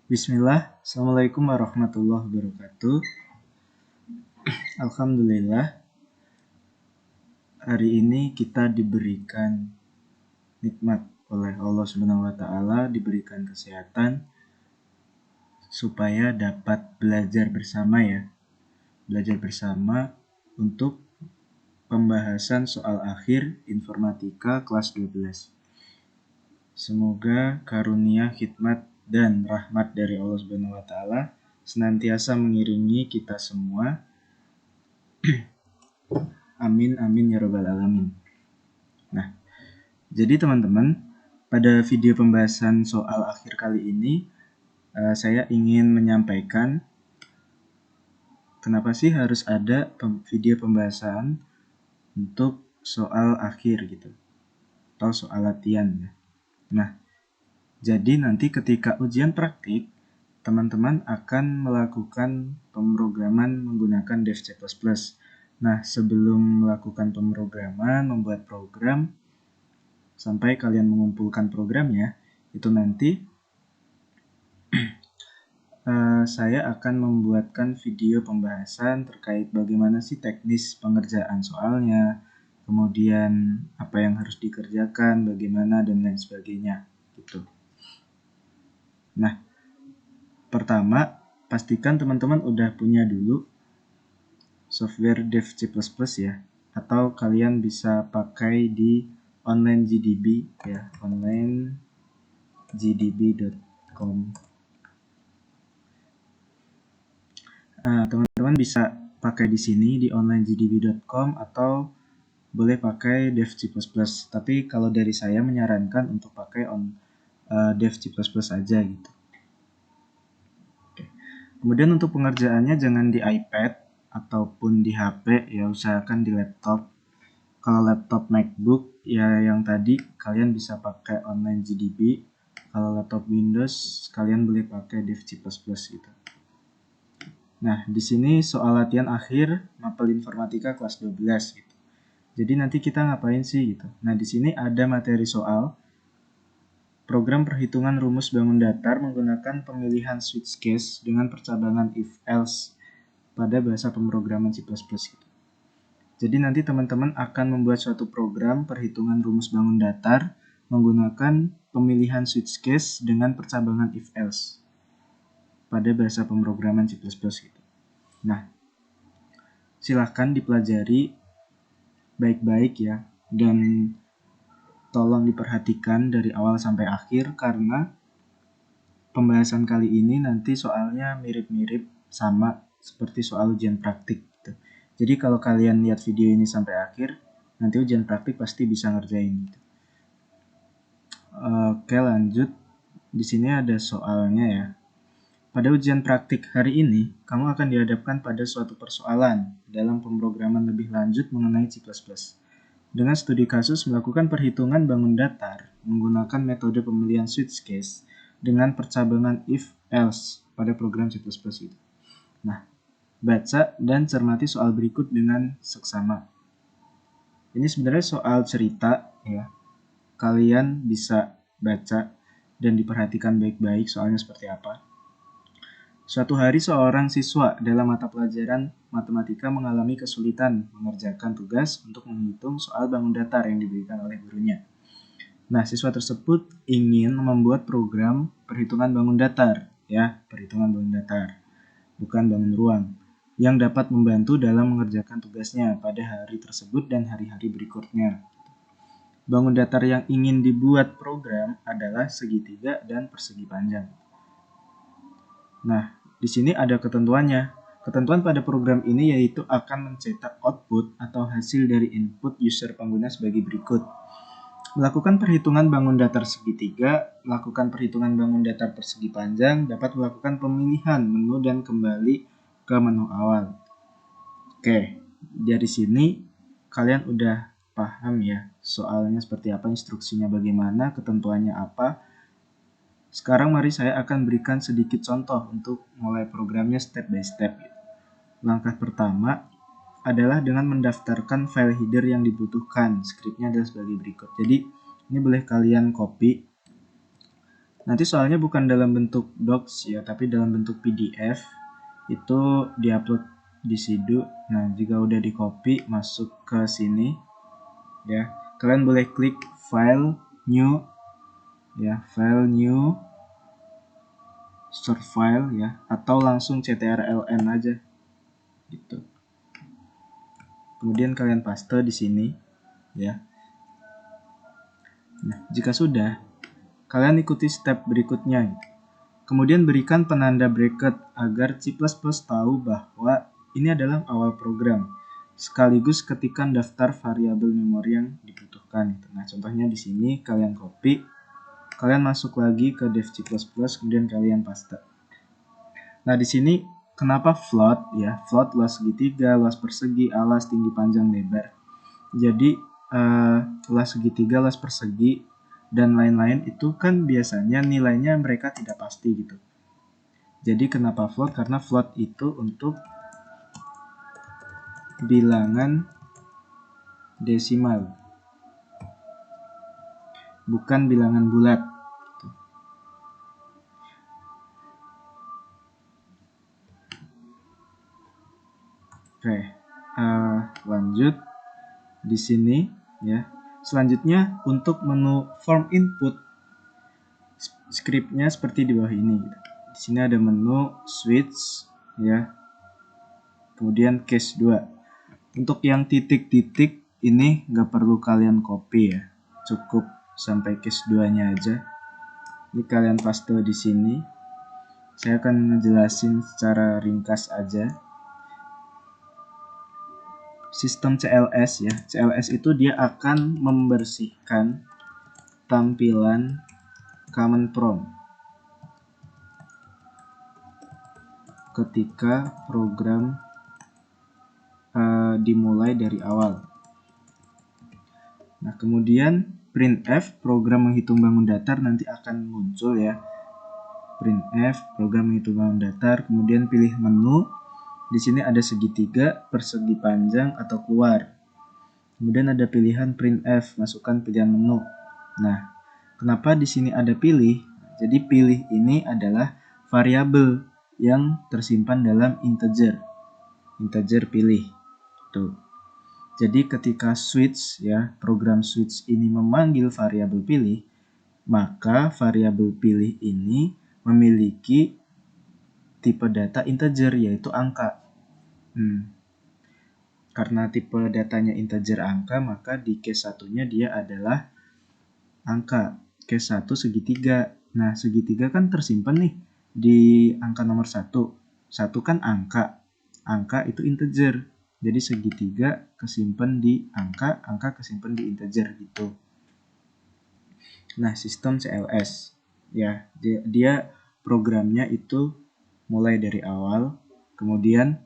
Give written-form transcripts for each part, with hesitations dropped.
Bismillah, Assalamualaikum warahmatullahi wabarakatuh. Alhamdulillah, hari ini kita diberikan nikmat oleh Allah Subhanahu wa Ta'ala, diberikan kesehatan supaya dapat belajar bersama belajar bersama untuk pembahasan soal akhir informatika kelas 12. Semoga karunia, hikmat, dan rahmat dari Allah Subhanahu wa Ta'ala senantiasa mengiringi kita semua. Amin amin ya rabbal alamin. Nah, jadi teman-teman, pada video pembahasan soal akhir kali ini saya ingin menyampaikan kenapa sih harus ada video pembahasan untuk soal akhir gitu, atau soal latihan ya. Nah, jadi nanti ketika ujian praktik, teman-teman akan melakukan pemrograman menggunakan Dev C++. Nah, sebelum melakukan pemrograman, membuat program, sampai kalian mengumpulkan programnya, itu nanti saya akan membuatkan video pembahasan terkait bagaimana sih teknis pengerjaan soalnya, kemudian apa yang harus dikerjakan, bagaimana, dan lain sebagainya. Gitu. Nah, pertama, pastikan teman-teman udah punya dulu software Dev C++ ya, atau kalian bisa pakai di online GDB ya, onlinegdb.com. Nah, teman-teman bisa pakai di sini di onlinegdb.com atau boleh pakai Dev C++. Tapi kalau dari saya menyarankan untuk pakai Dev C++ aja gitu. Oke. Kemudian untuk pengerjaannya jangan di iPad ataupun di HP ya, usahakan di laptop. Kalau laptop MacBook ya yang tadi kalian bisa pakai online GDB. Kalau laptop Windows kalian boleh pakai Dev C++ gitu. Nah, di sini soal latihan akhir mapel informatika kelas 12 gitu. Jadi nanti kita ngapain sih gitu. Nah, di sini ada materi soal program perhitungan rumus bangun datar menggunakan pemilihan switch case dengan percabangan if else pada bahasa pemrograman C++ gitu. Jadi nanti teman-teman akan membuat suatu program perhitungan rumus bangun datar menggunakan pemilihan switch case dengan percabangan if else pada bahasa pemrograman C++ gitu. Nah, silahkan dipelajari baik-baik ya, dan tolong diperhatikan dari awal sampai akhir karena pembahasan kali ini nanti soalnya mirip-mirip sama seperti soal ujian praktik gitu. Jadi kalau kalian lihat video ini sampai akhir, nanti ujian praktik pasti bisa ngerjain gitu. Oke, lanjut. Di sini ada soalnya ya. Pada ujian praktik hari ini, kamu akan dihadapkan pada suatu persoalan dalam pemrograman lebih lanjut mengenai C++. Dengan studi kasus melakukan perhitungan bangun datar menggunakan metode pemilihan switch case dengan percabangan if-else pada program C++ itu. Nah, baca dan cermati soal berikut dengan seksama. Ini sebenarnya soal cerita ya. Kalian bisa baca dan diperhatikan baik-baik soalnya seperti apa. Suatu hari seorang siswa dalam mata pelajaran matematika mengalami kesulitan mengerjakan tugas untuk menghitung soal bangun datar yang diberikan oleh gurunya. Nah, siswa tersebut ingin membuat program perhitungan bangun datar, ya, perhitungan bangun datar, bukan bangun ruang, yang dapat membantu dalam mengerjakan tugasnya pada hari tersebut dan hari-hari berikutnya. Bangun datar yang ingin dibuat program adalah segitiga dan persegi panjang. Nah, di sini ada ketentuannya. Ketentuan pada program ini yaitu akan mencetak output atau hasil dari input user pengguna sebagai berikut. Melakukan perhitungan bangun datar segitiga, melakukan perhitungan bangun datar persegi panjang, dapat melakukan pemilihan menu dan kembali ke menu awal. Oke, dari sini kalian udah paham ya soalnya seperti apa, instruksinya bagaimana, ketentuannya apa. Sekarang mari saya akan berikan sedikit contoh untuk mulai programnya step by step. Langkah pertama adalah dengan mendaftarkan file header yang dibutuhkan. Skripnya adalah sebagai berikut. Jadi ini boleh kalian copy Nanti soalnya bukan dalam bentuk docs ya, tapi dalam bentuk PDF. Itu diupload di Sidu. Nah, jika udah di copy masuk ke sini ya, kalian boleh klik file new ya, file new, start file ya, atau langsung ctrln aja gitu. Kemudian kalian paste di sini ya. Nah, jika sudah, kalian ikuti step berikutnya. Kemudian berikan penanda bracket agar C++ tahu bahwa ini adalah awal program, sekaligus ketikkan daftar variabel memori yang dibutuhkan. Nah, contohnya di sini kalian copy, kalian masuk lagi ke dev C++, kemudian kalian paste. Nah, di sini kenapa float ya? Float luas segitiga, luas persegi, alas, tinggi, panjang, lebar. Jadi luas segitiga, luas persegi, dan lain-lain itu kan biasanya nilainya mereka tidak pasti gitu. Jadi kenapa float? Karena float itu untuk bilangan desimal, bukan bilangan bulat. Oke, lanjut di sini ya. Selanjutnya untuk menu form input, scriptnya seperti di bawah ini. Di sini ada menu switch ya. Kemudian case 2. Untuk yang titik-titik ini nggak perlu kalian copy ya. Cukup sampai case 2-nya aja. Ini kalian paste di sini. Saya akan ngejelasin secara ringkas aja. Sistem CLS ya. CLS itu dia akan membersihkan tampilan command prompt ketika program dimulai dari awal. Nah, kemudian printf, program menghitung bangun datar, nanti akan muncul ya. Printf, program menghitung bangun datar, kemudian pilih menu. Di sini ada segitiga, persegi panjang, atau keluar. Kemudian ada pilihan printf, masukkan pilihan menu. Nah, kenapa di sini ada pilih? Jadi pilih ini adalah variabel yang tersimpan dalam integer. Integer pilih. Tuh. Jadi ketika switch ya, program switch ini memanggil variabel pilih, maka variabel pilih ini memiliki tipe data integer yaitu angka. Karena tipe datanya integer angka, maka di case satunya dia adalah angka. Case 1 segitiga. Nah, segitiga kan tersimpan nih di angka nomor 1. 1 kan angka. Angka itu integer. Jadi segitiga kesimpan di angka, angka kesimpan di integer gitu. Nah, sistem CLS ya, dia programnya itu mulai dari awal, kemudian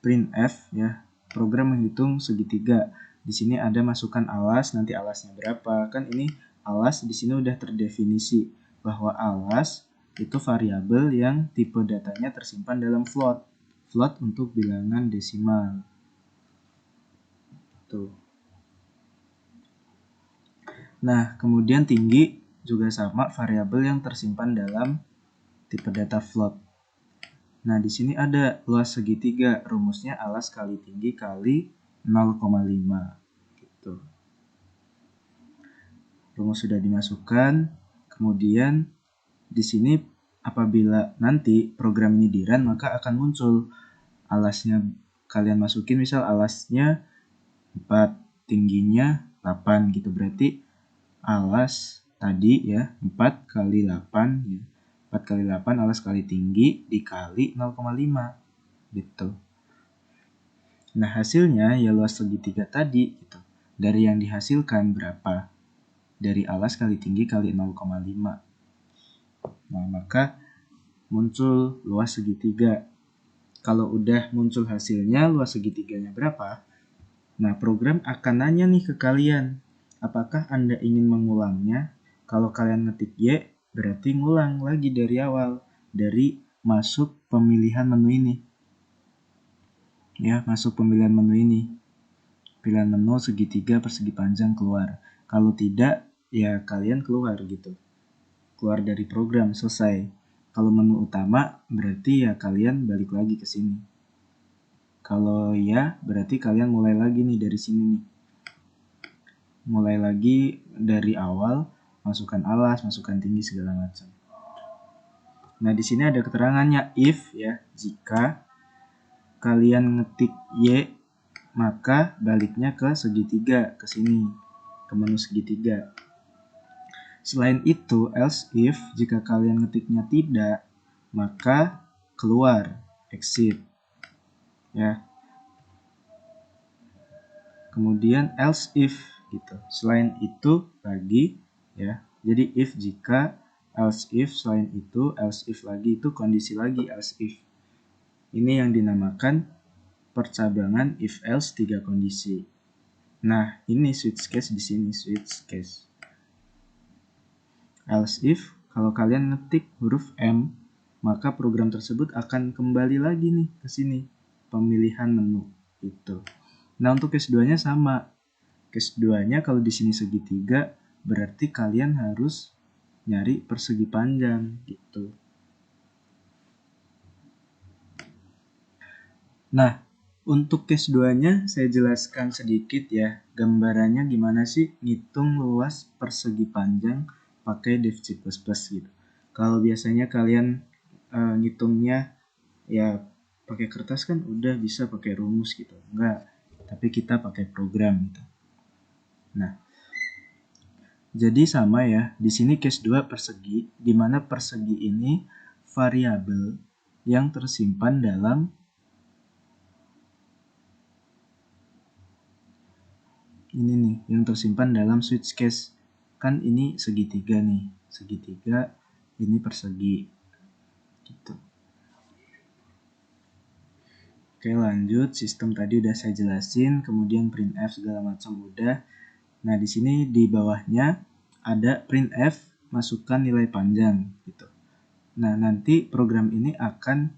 printf ya, program menghitung segitiga. Di sini ada masukan alas, nanti alasnya berapa. Kan ini alas di sini udah terdefinisi bahwa alas itu variabel yang tipe datanya tersimpan dalam float. Float untuk bilangan desimal. Tuh. Nah, kemudian tinggi juga sama variabel yang tersimpan dalam tipe data float. Nah, di sini ada luas segitiga, rumusnya alas kali tinggi kali 0,5 gitu. Rumus sudah dimasukkan, kemudian di sini apabila nanti program ini di run, maka akan muncul alasnya. Kalian masukin misal alasnya 4, tingginya 8 gitu, berarti alas tadi ya 4 kali 8 ya. 4 kali 8 alas kali tinggi dikali 0,5 gitu. Nah, hasilnya ya luas segitiga tadi gitu. Dari yang dihasilkan berapa? Dari alas kali tinggi kali 0,5. Nah, maka muncul luas segitiga. Kalau udah muncul hasilnya luas segitiganya berapa? Nah, program akan nanya nih ke kalian, apakah Anda ingin mengulangnya? Kalau kalian ngetik Y, berarti ngulang lagi dari awal, dari masuk pemilihan menu ini. Ya, masuk pemilihan menu ini. Pilihan menu segitiga persegi panjang keluar. Kalau tidak, ya kalian keluar gitu. keluar dari program, selesai. Kalau menu utama berarti ya kalian balik lagi ke sini. Kalau ya berarti kalian mulai lagi nih dari sini nih. Mulai lagi dari awal, masukkan alas, masukkan tinggi segala macam. Nah, di sini ada keterangannya if ya, jika kalian ngetik Y, maka baliknya ke segitiga, ke sini, ke menu segitiga. Selain itu, else if, jika kalian ngetiknya tidak, maka keluar, exit. Ya. Kemudian else if gitu. Selain itu lagi ya. Jadi if jika, else if, selain itu, else if lagi, itu kondisi lagi else if. Ini yang dinamakan percabangan if else 3 kondisi. Nah, ini switch case di sini, switch case. Else if, kalau kalian ngetik huruf M, maka program tersebut akan kembali lagi nih ke sini, pemilihan menu itu. Nah, untuk case 2-nya sama. Case 2-nya kalau di sini segitiga, berarti kalian harus nyari persegi panjang gitu. Nah, untuk case 2-nya saya jelaskan sedikit ya, gambarannya gimana sih ngitung luas persegi panjang pakai DevC++ gitu. Kalau biasanya kalian ngitungnya ya pakai kertas kan udah bisa pakai rumus gitu. Enggak, tapi kita pakai program gitu. Nah, jadi sama ya, di sini case 2 persegi, di mana persegi ini variabel yang tersimpan dalam ini nih, yang tersimpan dalam switch case. Kan ini segitiga nih, segitiga, ini persegi. Gitu. Oke, lanjut, sistem tadi udah saya jelasin, kemudian printf segala macam udah. Nah, di sini di bawahnya ada printf masukkan nilai panjang gitu. Nah, nanti program ini akan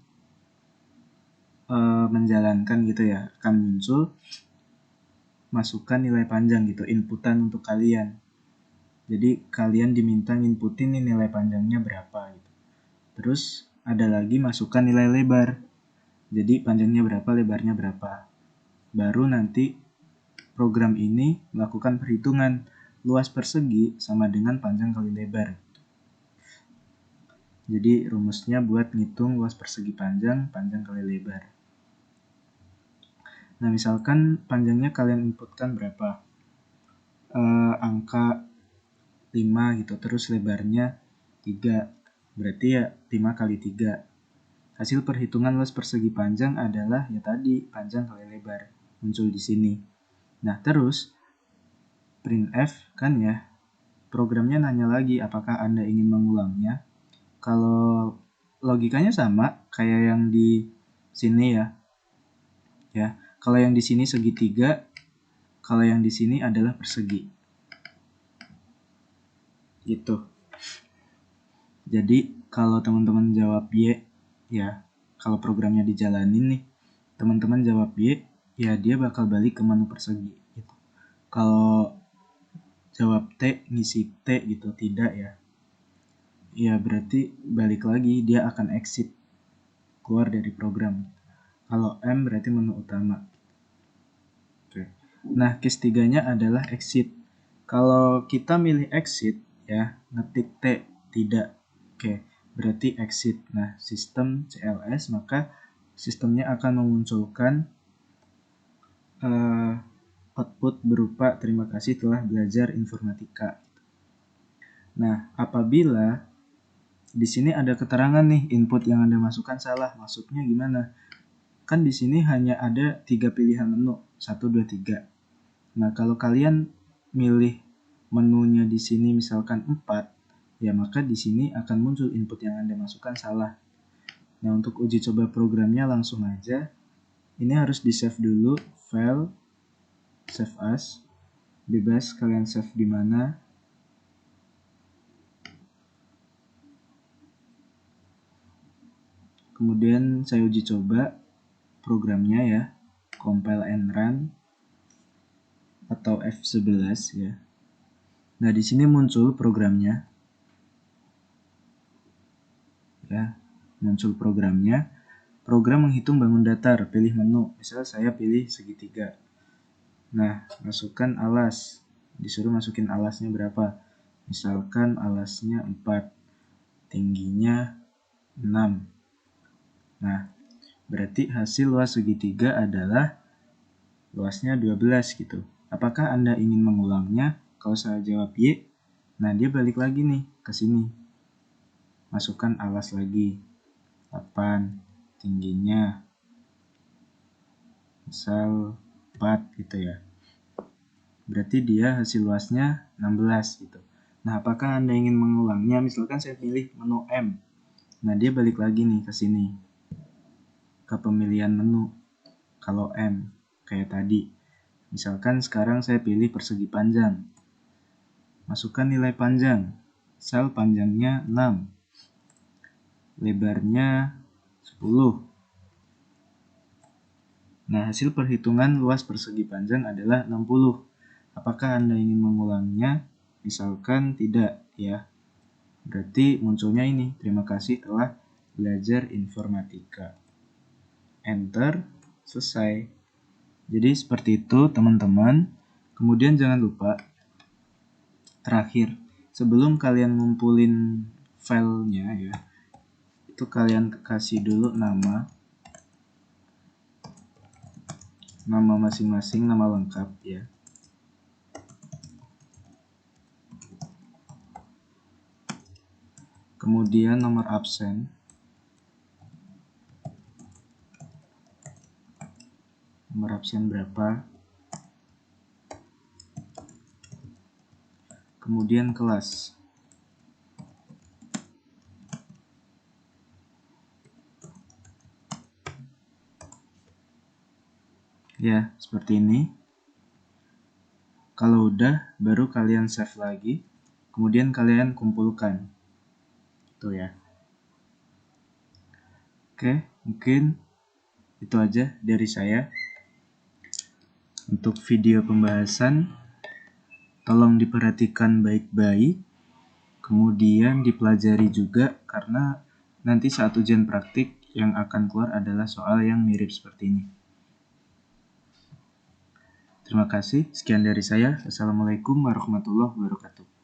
menjalankan gitu ya, akan muncul masukkan nilai panjang gitu, inputan untuk kalian. Jadi kalian diminta inputin nih nilai panjangnya berapa gitu. Terus ada lagi masukkan nilai lebar. Jadi panjangnya berapa, lebarnya berapa. Baru nanti program ini melakukan perhitungan luas persegi sama dengan panjang kali lebar. Jadi rumusnya buat ngitung luas persegi panjang, panjang kali lebar. Nah, misalkan panjangnya kalian inputkan berapa? Angka 5 gitu, terus lebarnya 3. Berarti ya 5 kali 3. Hasil perhitungan luas persegi panjang adalah ya tadi, panjang kali lebar. Muncul di sini. Nah, terus printf kan ya, programnya nanya lagi apakah Anda ingin mengulangnya. Kalau logikanya sama kayak yang di sini ya. Ya, kalau yang di sini segitiga, kalau yang di sini adalah persegi. Gitu. Jadi kalau teman-teman jawab Y, ya kalau programnya dijalanin nih, teman-teman jawab Y, ya dia bakal balik ke menu persegi. Gitu. Kalau jawab T, ngisi T gitu, tidak ya. Ya berarti balik lagi, dia akan exit, keluar dari program. Kalau M berarti menu utama. Oke. Nah, case 3-nya adalah exit. Kalau kita milih exit, ya, ngetik T, tidak. Oke, berarti exit. Nah, sistem CLS, maka sistemnya akan memunculkan output berupa terima kasih telah belajar informatika. Nah, apabila di sini ada keterangan nih, input yang Anda masukkan salah, maksudnya gimana? Kan di sini hanya ada 3 pilihan menu, 1, 2, 3. Nah, kalau kalian milih menunya di sini misalkan 4, ya maka di sini akan muncul input yang Anda masukkan salah. Nah, untuk uji coba programnya langsung aja. Ini harus di-save dulu, file, save as, bebas kalian save di mana. Kemudian saya uji coba programnya ya, compile and run atau F11 ya. Nah, di sini muncul programnya. ya, muncul programnya. Program menghitung bangun datar, pilih menu. Misal saya pilih segitiga. Nah, masukkan alas. Disuruh masukin alasnya berapa. Misalkan alasnya 4, tingginya 6. Nah, berarti hasil luas segitiga adalah luasnya 12 gitu. Apakah Anda ingin mengulangnya? Kalau saya jawab Y, nah dia balik lagi nih ke sini. Masukkan alas lagi. 8, tingginya misal 4 gitu ya. Berarti dia hasil luasnya 16 gitu. Nah, apakah Anda ingin mengulangnya? Misalkan saya pilih menu M. Nah, dia balik lagi nih ke sini. Ke pemilihan menu. Kalau M, kayak tadi. Misalkan sekarang saya pilih persegi panjang. Masukkan nilai panjang. Misal panjangnya 6. Lebarnya 10. Nah, hasil perhitungan luas persegi panjang adalah 60. Apakah Anda ingin mengulangnya? Misalkan tidak, ya. Berarti munculnya ini, terima kasih telah belajar informatika. Enter, selesai. Jadi seperti itu teman-teman. Kemudian jangan lupa, terakhir, sebelum kalian ngumpulin filenya ya, itu kalian kasih dulu nama masing-masing, nama lengkap ya. Kemudian nomor absen. Nomor absen berapa. Kemudian kelas. Ya, seperti ini. Kalau udah, baru kalian save lagi. Kemudian kalian kumpulkan. Tuh ya. Oke, mungkin itu aja dari saya. Untuk video pembahasan, tolong diperhatikan baik-baik. Kemudian dipelajari juga, karena nanti saat ujian praktik yang akan keluar adalah soal yang mirip seperti ini. Terima kasih, sekian dari saya. Assalamualaikum warahmatullahi wabarakatuh.